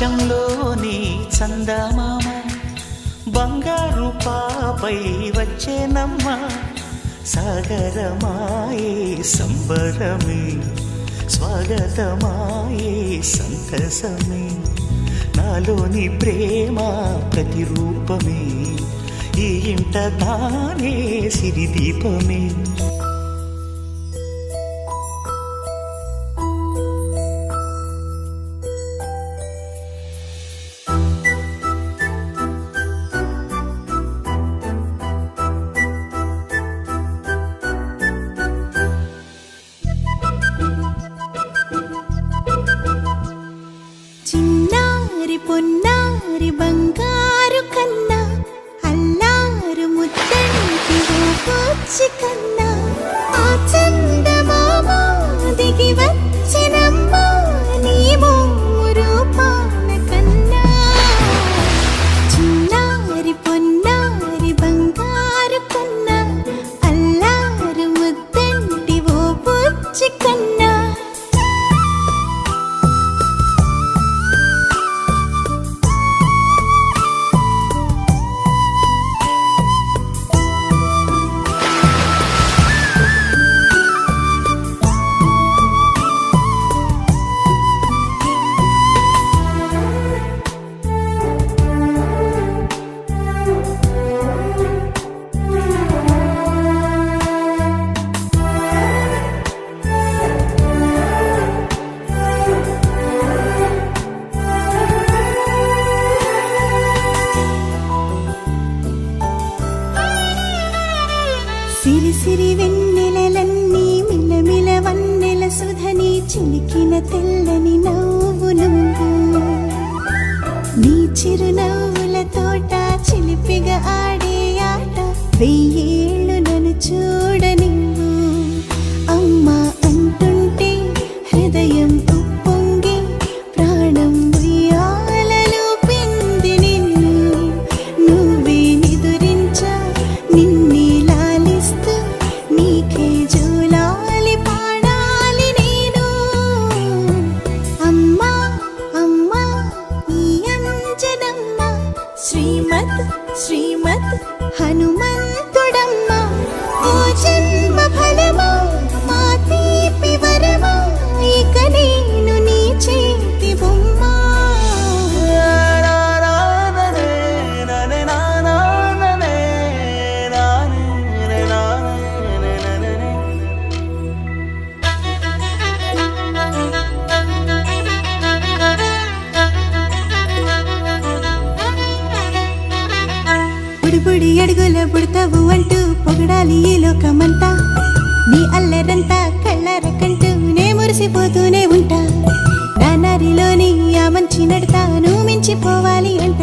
ఆకాశంలోని చందమామ బంగారు పాపై వచ్చేనమ్మ సాగరమాయే సంబరమే స్వాగతమాయే సంతసమే నాలోని ప్రేమ ప్రతిరూపమే ఈ ఇంట తానే సిరిదీపమే పొన్నారి బంగారు కన్నా అల్లారు ముద్దంటి వచ్చి కన్నా ఆ చందమామ దిగి వచ్చినమ్మ నీ రూపాల కన్నా చిన్నారి పొన్నారి బంగారు కన్నా అల్లారు ముద్దంటి వచ్చి కన్నా సిరి సిరి వెన్నెలలన్నీ మిలమిల వన్నెల సుధని చిలికిన తెల్లని నవ్వు నువ్వు నీ చిరునవ్వుల తోట చిలిపిగా ఆడే ఆట వెయ్యేళ్ళు నన్ను చూడని అమ్మా అంటుంటే హృదయం ఉప్పొంగి ప్రాణం ఉయ్యాలలో పింది నిన్ను నువ్వే నిదురించా నిన్నే నీకే జోలాలి పాడాలి నేను అమ్మా అమ్మా ఈ అంజనమ్మ శ్రీమత్ శ్రీమత్ హనుమంతుడమ్మ ఓ జన్మ ఫలమా మా తీపి వరమా ఇక నేను నీ చేతి బొమ్మ బుడి అడుగుల బుడతావు అంటూ పొగడాలి ఈ లోకమంతా నీ అల్లరంతా కళ్ళరకంటూ నే మురిసిపోతూనే ఉంటా నా నరిలోని ఆ మంచి నడతా నువ్వు మించిపోవాలి అంట